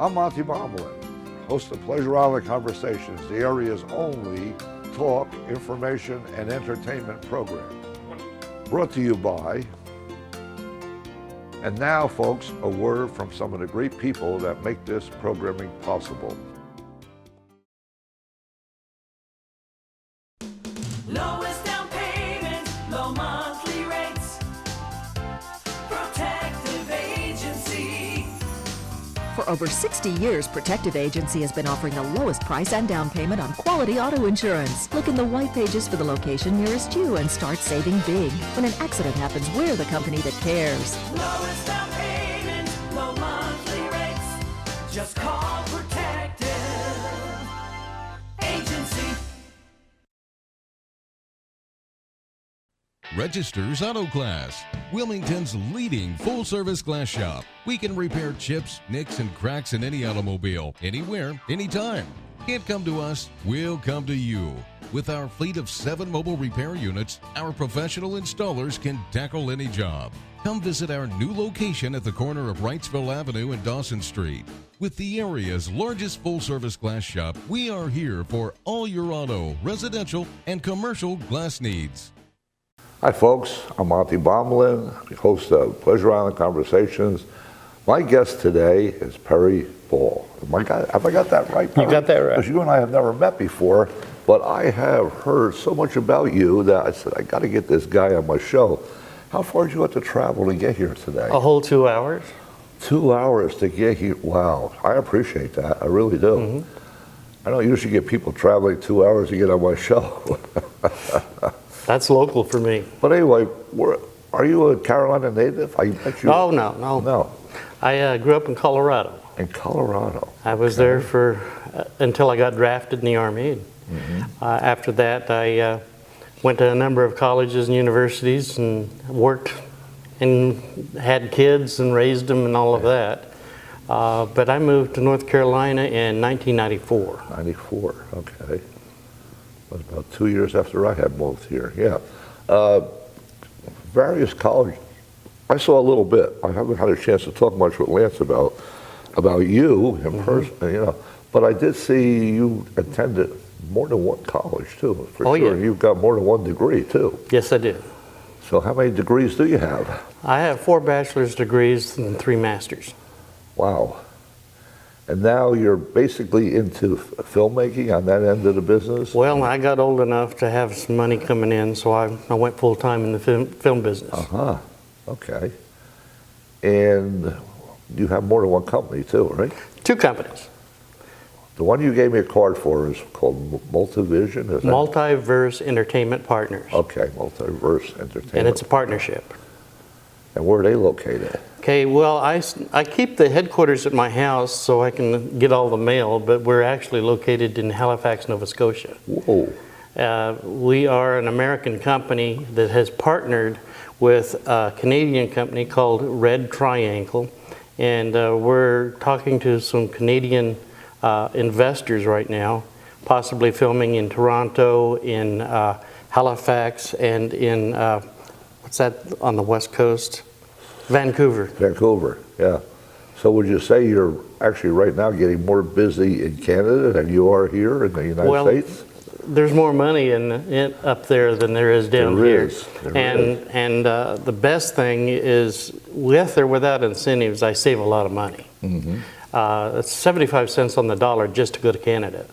I'm Monty Bombelyn, host of Pleasure Island Conversations, the area's only talk, information, and entertainment program. Brought to you by. And now, folks, a word from some of the great people that make this programming possible. Lowest down payment, low monthly rates. Protective Agency. For over 60 years, Protective Agency has been offering the lowest price and down payment on quality auto insurance. Look in the white pages for the location nearest you and start saving big. When an accident happens, we're the company that cares. Lowest down payment, low monthly rates. Just call Protective Agency. Registers Auto Glass, Wilmington's leading full-service glass shop. We can repair chips, nicks, and cracks in any automobile, anywhere, anytime. Can't come to us, we'll come to you. With our fleet of 7 mobile repair units, our professional installers can tackle any job. Come visit our new location at the corner of Wrightsville Avenue and Dawson Street. With the area's largest full-service glass shop, we are here for all your auto, residential, and commercial glass needs. Hi, folks. I'm Monty Bombelyn, host of Pleasure Island Conversations. My guest today is Perry Ball. Have I got that right, Perry? You got that right. Because you and I have never met before, but I have heard so much about you that I said, I got to get this guy on my show. How far did you have to travel to get here today? A whole 2 hours. 2 hours to get here. Wow. I appreciate that. I really do. Mm-hmm. I don't usually get people traveling 2 hours to get on my show. That's local for me. But anyway, are you a Carolina native? I bet you. Oh, no. No. I grew up in Colorado. In Colorado. I was there for until I got drafted in the Army. After that, I went to a number of colleges and universities and worked and had kids and raised them and all of that. But I moved to North Carolina in 1994. 94, okay. That was about 2 years after I had moved here, yeah. Various colleges. I saw a little bit. I haven't had a chance to talk much with Lance about you in person, you know. But I did see you attended more than one college too, for sure. Yeah. You've got more than one degree too. Yes, I do. So how many degrees do you have? I have 4 bachelor's degrees and 3 masters. Wow. And now you're basically into filmmaking on that end of the business? Well, I got old enough to have some money coming in, so I went full-time in the film business. Uh-huh. Okay. And you have more than one company too, right? 2 companies. The one you gave me a card for is called Multivision, is that? Multiverse Entertainment Partners. Okay, Multiverse Entertainment. And it's a partnership. And where are they located? Okay, well, I keep the headquarters at my house so I can get all the mail, but we're actually located in Halifax, Nova Scotia. Whoa. We are an American company that has partnered with a Canadian company called Red Triangle, and we're talking to some Canadian investors right now, possibly filming in Toronto, in Halifax, and in, what's that on the West Coast? Vancouver. Vancouver, yeah. So would you say you're actually right now getting more busy in Canada than you are here in the United States? There's more money up there than there is down here. And the best thing is, with or without incentives, I save a lot of money. It's 75 cents on the dollar just to go to Canada.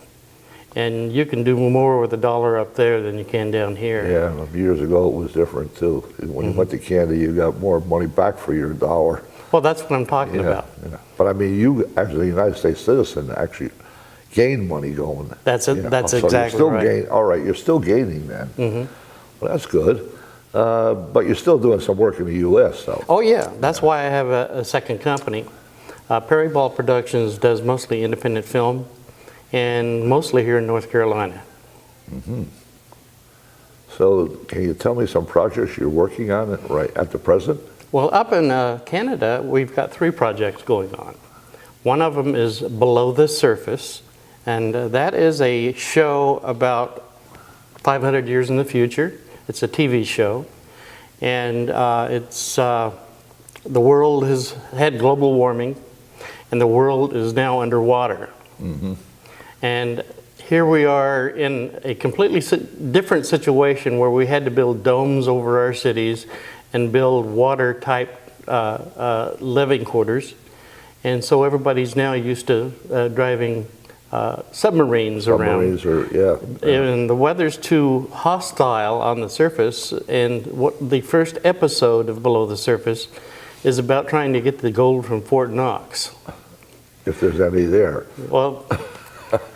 And you can do more with a dollar up there than you can down here. Yeah, years ago it was different too. When you went to Canada, you got more money back for your dollar. Well, that's what I'm talking about. Yeah. But I mean, you, as a United States citizen, actually gain money going. That's exactly you're right. All right, you're still gaining then. Well, that's good. But you're still doing some work in the U.S. though. Oh yeah, that's why I have a second company. Perry Ball Productions does mostly independent film, and mostly here in North Carolina. So can you tell me some projects you're working on right at the present? Well, up in Canada, we've got 3 projects going on. One of them is Below the Surface, and that is a show about 500 years in the future. It's a TV show, and the world has had global warming, and the world is now underwater. And here we are in a completely different situation where we had to build domes over our cities and build water-type living quarters. And so everybody's now used to driving submarines around. And the weather's too hostile on the surface, and what the first episode of Below the Surface is about trying to get the gold from Fort Knox. If there's any there. Well,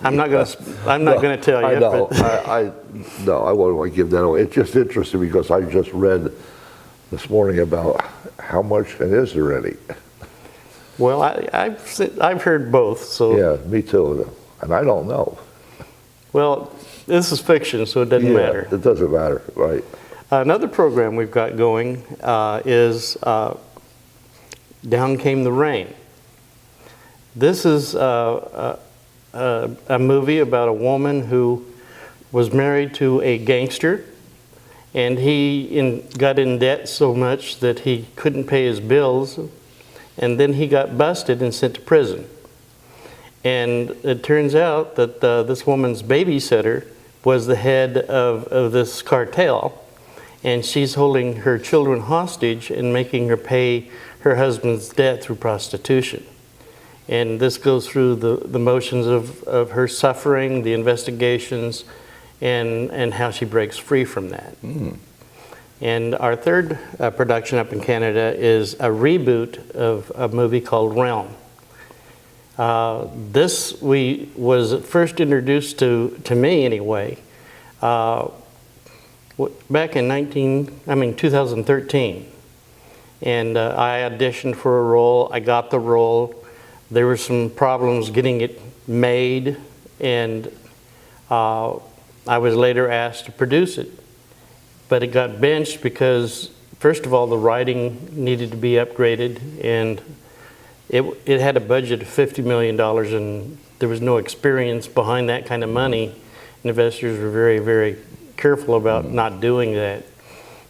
I'm not going to tell you. I know. But No, I won't want to give that away. It's just interesting because I just read this morning about how much, and is there any? well, I've heard both. So Yeah, me too. And I don't know. well, this is fiction, so it doesn't matter. It doesn't matter, right? Another program we've got going is Down Came the Rain. This is a movie about a woman who was married to a gangster, and he got in debt so much that he couldn't pay his bills, and then he got busted and sent to prison. And it turns out that this woman's babysitter was the head of this cartel, and she's holding her children hostage and making her pay her husband's debt through prostitution. And this goes through the motions of her suffering, the investigations, and how she breaks free from that. And our third production up in Canada is a reboot of a movie called Realm. This was first introduced to me anyway, back in 2013. And I auditioned for a role, I got the role. There were some problems getting it made, and I was later asked to produce it. But it got benched because, first of all, the writing needed to be upgraded, and it had a budget of $50 million, and there was no experience behind that kind of money. Investors were very, very careful about not doing that.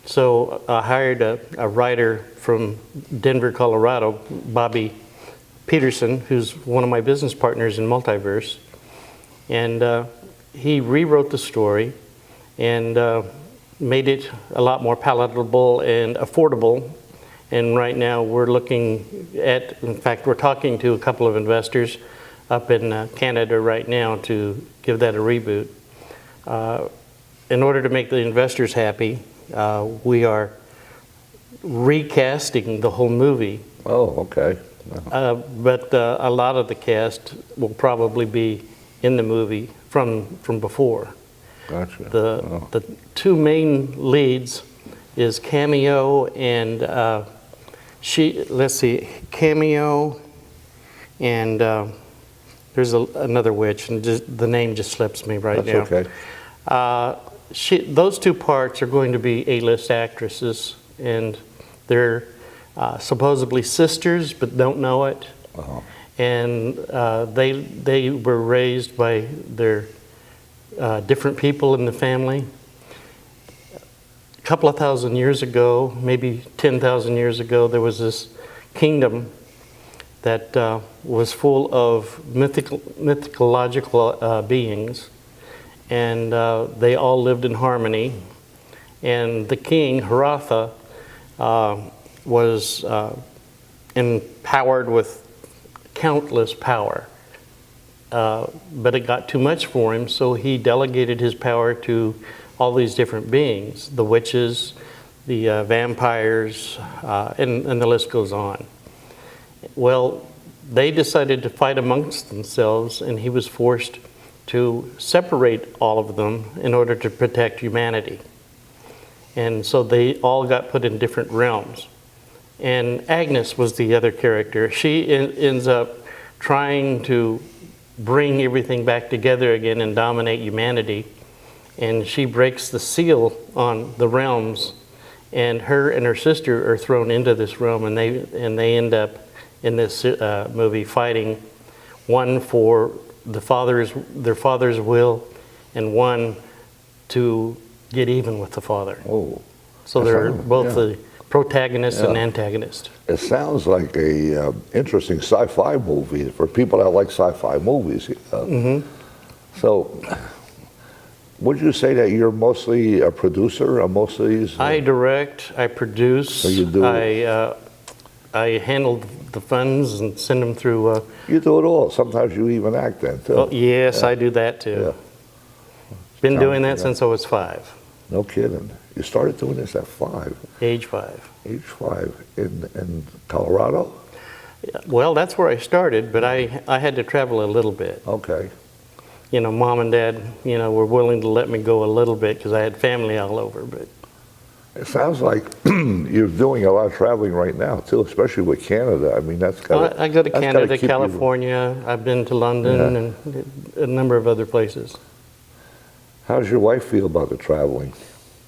So I hired a writer from Denver, Colorado, Bobby Peterson, who's one of my business partners in Multiverse, and he rewrote the story and made it a lot more palatable and affordable. And right now we're looking at, in fact, we're talking to a couple of investors up in Canada right now to give that a reboot. In order to make the investors happy, we are recasting the whole movie. Oh, okay. But a lot of the cast will probably be in the movie from before. Gotcha. The two main leads is Cameo and Cameo and there's another witch, and the name just slips me right now. That's okay. Those two parts are going to be A-list actresses, and they're supposedly sisters, but don't know it. And they were raised by their different people in the family. A couple of thousand years ago, maybe 10,000 years ago, there was this kingdom that was full of mythological beings, and they all lived in harmony. And the king, Haratha, was empowered with countless power, but it got too much for him, so he delegated his power to all these different beings, the witches, the vampires, and the list goes on. Well, they decided to fight amongst themselves, and he was forced to separate all of them in order to protect humanity. And so they all got put in different realms. And Agnes was the other character. She ends up trying to bring everything back together again and dominate humanity. And she breaks the seal on the realms, and her sister are thrown into this realm, and they end up in this movie fighting, one for their father's will, and one to get even with the father. Oh, So they're both protagonist and Yeah. antagonist. It sounds like a interesting sci-fi movie for people that like sci-fi movies. So, would you say that you're mostly a producer on most of these? I direct, I produce, So you do- I handle the funds and send them through. You do it all. Sometimes you even act then too. Oh, yes, I do that too. Yeah. Been doing that Yeah. since I was 5, No kidding. You started doing this at 5, age 5. age 5, in Colorado? Well, that's where I started, but I had to travel a little bit. Okay. You know, Mom and Dad, you know, were willing to let me go a little bit because I had family all over. But It sounds like you're doing a lot of traveling right now too, especially with Canada. I mean, that's got I go to Canada, California. I've been to London and a number of other places. How's your wife feel about the traveling?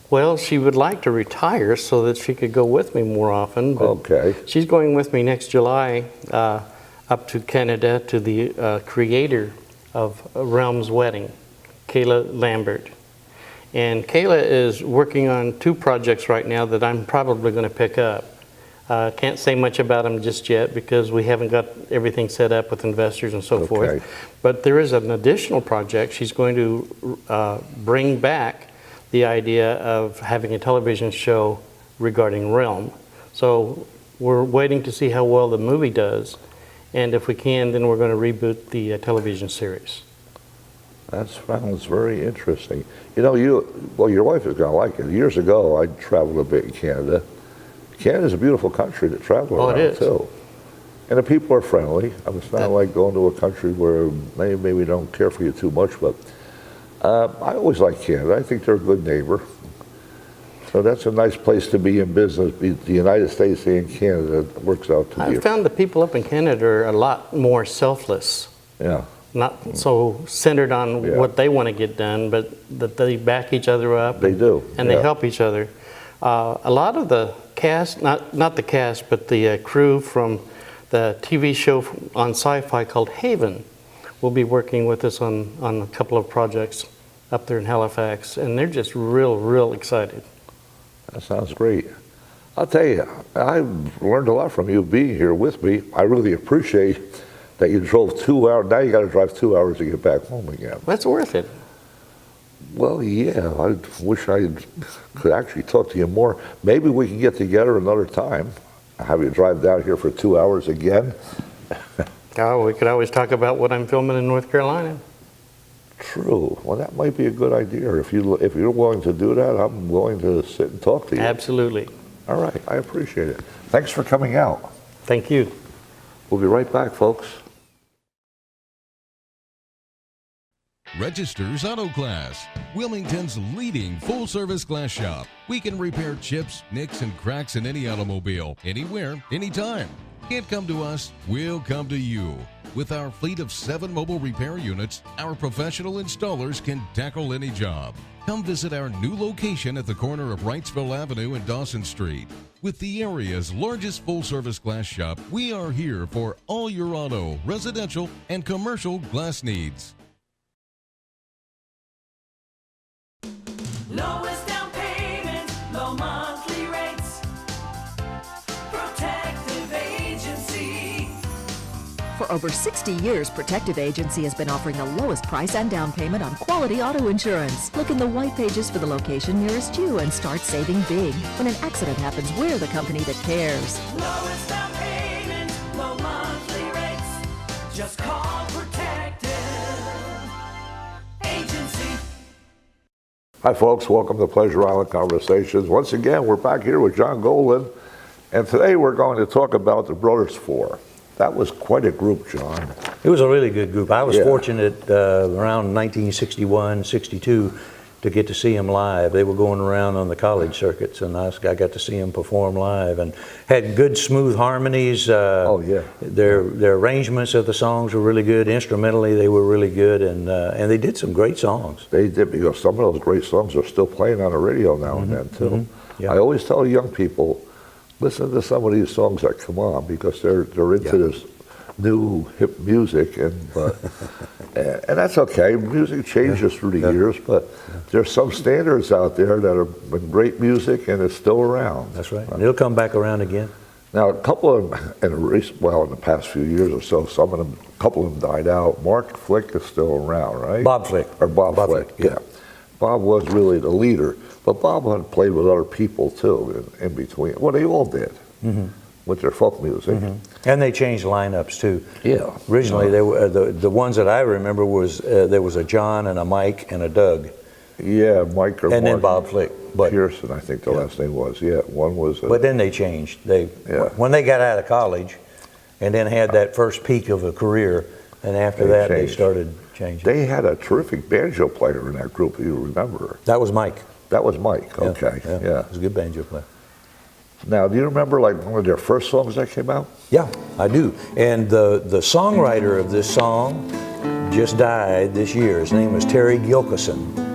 Well, she would like to retire so that she could go with me more often. But Okay. she's going with me next July up to Canada to the creator of Realm's Wedding, Kayla Lambert. And Kayla is working on 2 projects right now that I'm probably going to pick up. Can't say much about them just yet because we haven't got everything set up with investors and so Okay. forth. But there is an additional project. She's going to bring back the idea of having a television show regarding Realm. So we're waiting to see how well the movie does. And if we can, then we're going to reboot the television series. That sounds very interesting. You know, your wife is going to like it. Years ago, I traveled a bit in Canada. Canada's a beautiful country to travel Oh, it around is. too. And the people are friendly. I mean, it's not like going to a country where they maybe don't care for you too much, but I always like Canada. I think they're a good neighbor. So that's a nice place to be in business. The United States and Canada works out to be. I found the people up in Canada are a lot more selfless, Yeah. not so centered on Yeah. what they want to get done, but that they back each other up. They do, And they yeah. help each other. A lot of the cast, not the cast, but the crew from the TV show on Sci-Fi called Haven will be working with us on a couple of projects up there in Halifax, and they're just real excited. That sounds great. I'll tell you, I've learned a lot from you being here with me. I really appreciate that you drove 2 hours. Now you got to drive 2 hours to get back home again. That's worth it. Well, yeah, I wish I could actually talk to you more. Maybe we can get together another time. Have you drive down here for 2 hours again? Oh, we could always talk about what I'm filming in North Carolina. True. Well, that might be a good idea. If you're willing to do that, I'm willing to sit and talk to you. Absolutely. All right, I appreciate it. Thanks for coming out. Thank you. We'll be right back, folks. Registers Auto Glass, Wilmington's leading full-service glass shop. We can repair chips, nicks, and cracks in any automobile, anywhere, anytime. Can't come to us, we'll come to you. With our fleet of 7 mobile repair units, our professional installers can tackle any job. Come visit our new location at the corner of Wrightsville Avenue and Dawson Street. With the area's largest full-service glass shop, we are here for all your auto, residential, and commercial glass needs. Lowest down payment, low monthly rates. Protective Agency. For over 60 years, Protective Agency has been offering the lowest price and down payment on quality auto insurance. Look in the white pages for the location nearest you and start saving big. When an accident happens, we're the company that cares. Lowest down payment, low monthly rates. Just call Protective Agency. Hi, folks. Welcome to Pleasure Island Conversations. Once again, we're back here with John Golan, and today we're going to talk about the Brothers Four. That was quite a group, John. It was a really good group. I was Yeah. fortunate around 1961, 62 to get to see them live. They were going around on the college circuits, and I got to see them perform live and had good, smooth harmonies. Oh, yeah. Their arrangements of the songs were really good. Instrumentally, they were really good, and they did some great songs. They did, because some of those great songs are still playing on the radio now and then, too. Yeah. I always tell young people, listen to some of these songs that come on, because they're into this new hip music, but and that's okay. Music changes through the years, but there's some standards out there that have been great music and it's still around. That's right. And it'll come back around again. Now, a couple of them, in the past few years or so, a couple of them died out. Mark Flick is still around, right? Bob Flick. Or Bob Flick, yeah. Bob was really the leader, but Bob had played with other people too in between. Well, they all did with their folk music. And they changed lineups too. Yeah. Originally, they were, the ones that I remember was there was a John and a Mike and a Doug. Yeah, Mike or And then Mark Bob Flick. But Pearson, I think the last name was. Yeah, one was. but then they changed. When they got out of college, and then had that first peak of a career, and after that they started changing. They had a terrific banjo player in that group. You remember? That was Mike. That was Mike. Okay. Yeah. Yeah. He was a good banjo player. Now, do you remember like one of their first songs that came out? Yeah, I do. And the songwriter of this song just died this year. His name was Terry Gilkison.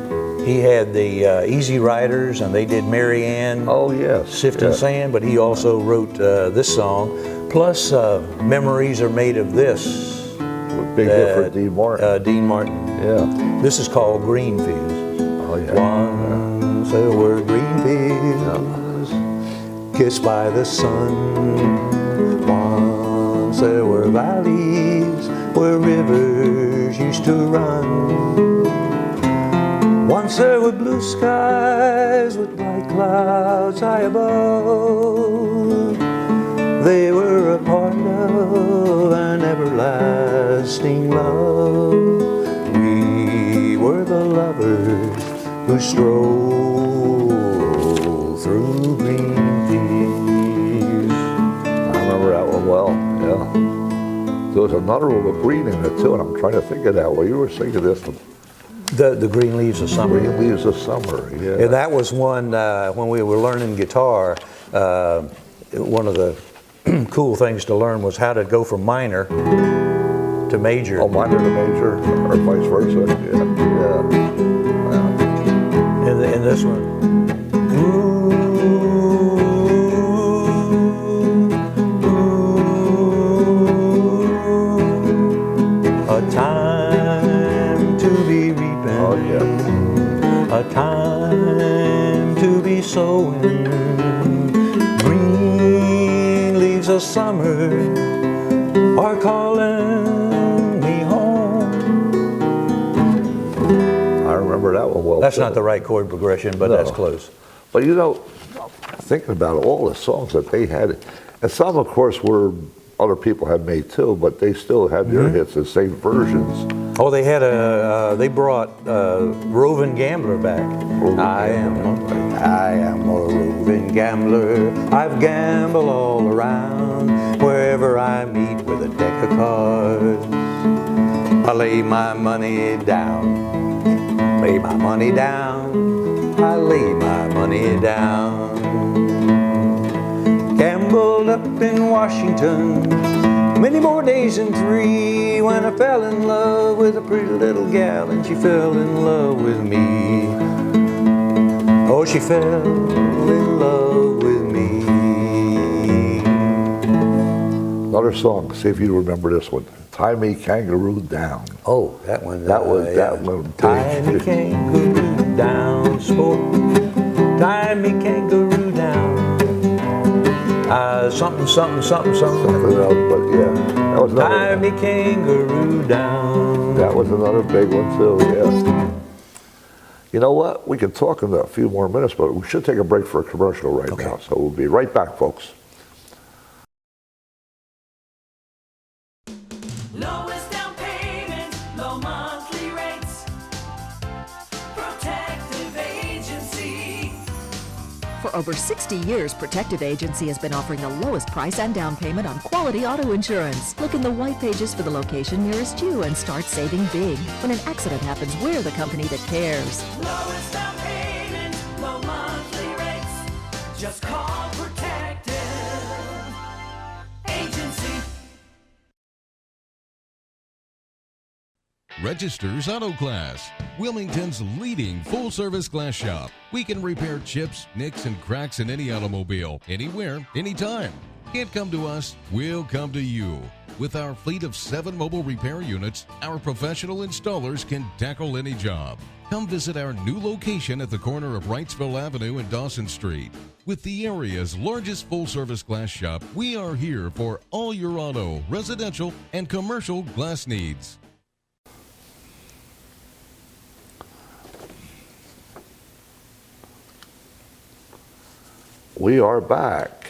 He had the Easy Riders, and they did Mary Ann, Oh yes. Sifting Sand, but he also wrote this song. Plus, Memories Are Made of This. Big hit for Dean Martin. Dean Martin. Yeah. This is called Green Fields. Oh yeah. Once there were green fields, kissed by the sun. Once there were valleys where rivers used to run. Once there were blue skies with bright clouds high above. They were a part of an everlasting love. We were the lovers who strolled through green fields. I remember that one well. Yeah. There was another one with green in it too, and I'm trying to think of that. Well, you were singing this one. The Green Leaves of Summer. Green Leaves of Summer. Yeah. And that was one when we were learning guitar. One of the cool things to learn was how to go from minor to major. Oh, minor to major, or vice versa. Yeah. Yeah. In this one. A time to be reaping. Oh yeah. A time to be sowing. Green leaves of summer are calling me home. I remember that one well. That's too. not the right chord progression, but that's close. But you know, thinking about all the songs that they had, and some, of course, were other people had made too, but they still had their hits, the same versions. Oh, they had they brought Roving Gambler back. I am a roving gambler. I've gambled all around. Wherever I meet with a deck of cards, I lay my money down. Lay my money down. I lay my money down. Gambled up in Washington many more days than 3 when I fell in love with a pretty little gal, and she fell in love with me. Oh, she fell in love with me. Another song, see if you remember this one. Tie Me Kangaroo Down. Oh, that one. That one. Tie me kangaroo down, sport. Tie me kangaroo down. Something. Something else, but yeah. That was another. Tie me kangaroo down. That was another big one too, yes. You know what? We can talk in a few more minutes, but we should take a break for a commercial right now. So we'll be right back, folks. Lowest down payment, low monthly rates. Protective Agency. For over 60 years, Protective Agency has been offering the lowest price and down payment on quality auto insurance. Look in the white pages for the location nearest you and start saving big. When an accident happens, we're the company that cares. Lowest down payment, low monthly rates. Just call Protective Agency. Registers Auto Glass, Wilmington's leading full-service glass shop. We can repair chips, nicks, and cracks in any automobile, anywhere, anytime. Can't come to us? We'll come to you. With our fleet of 7 mobile repair units, our professional installers can tackle any job. Come visit our new location at the corner of Wrightsville Avenue and Dawson Street. With the area's largest full-service glass shop, we are here for all your auto, residential, and commercial glass needs. We are back.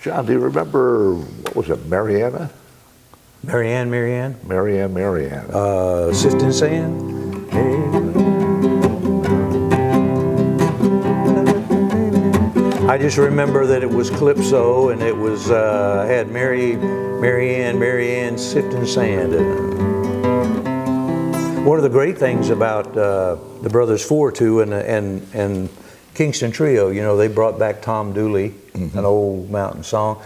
John, do you remember, what was it, Mariana? Marianne. Marianne. Sifting Sand. I just remember that it was Calypso, and it was had Marianne Sifting Sand in it. One of the great things about the Brothers Four too, and Kingston Trio, you know, they brought back Tom Dooley, an old mountain song.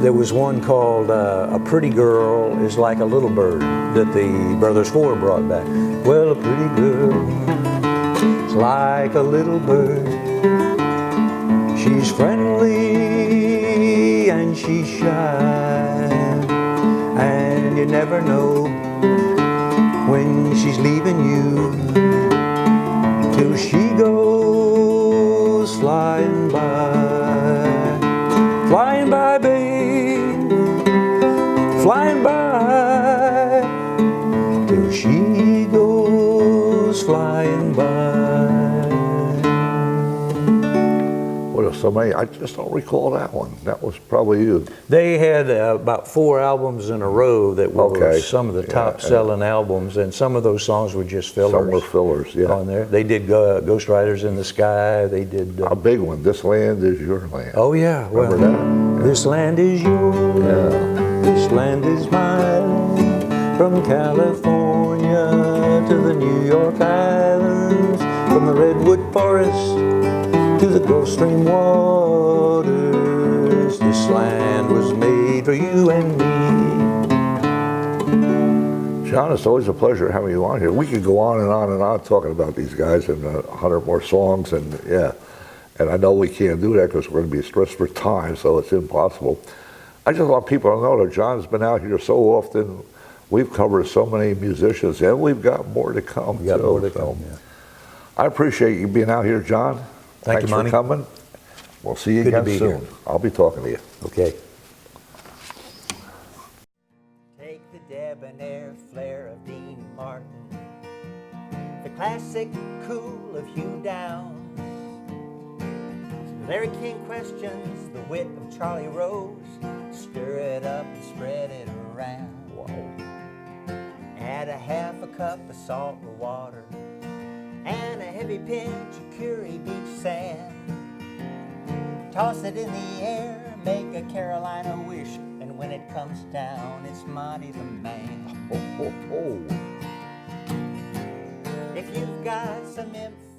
There was one called A Pretty Girl is Like a Little Bird that the Brothers Four brought back. Well, a pretty girl is like a little bird. She's friendly and she's shy, and you never know when she's leaving you till she goes flying by, babe, flying by, till she goes flying by. What are so many? I just don't recall that one. That was probably you. They had about 4 albums in a row that were Okay. some of the top-selling albums, and some of those songs were just fillers. Some were fillers, yeah. On there, they did Ghost Riders in the Sky. They did. A big one. This land is your land. Oh yeah, well, Remember that? This land is yours. Yeah. This land is mine. From California to the New York Islands, from the Redwood Forest to the Gulf Stream waters, this land was made for you and me. John, it's always a pleasure having you on here. We could go on and on and on talking about these guys and 100 more songs, and yeah. And I know we can't do that because we're going to be stressed for time, so it's impossible. I just want people to know that John's been out here so often. We've covered so many musicians, and we've got more to come. We got too, more to so. come, yeah. I appreciate you being out here, John. Thank Thanks you, Monty. for coming. We'll see you Good to again be soon. here. I'll be talking to you. Okay. Take the debonair flair of Dean Martin, the classic cool of Hugh Downs, Larry King questions the wit of Charlie Rose, stir it up and spread it around. Add a half a cup of salt and water and a heavy pinch of Curie Beach sand. Toss it in the air, make a Carolina wish, and when it comes down, it's Monty the man. Oh, oh, oh. If you've got some Memphis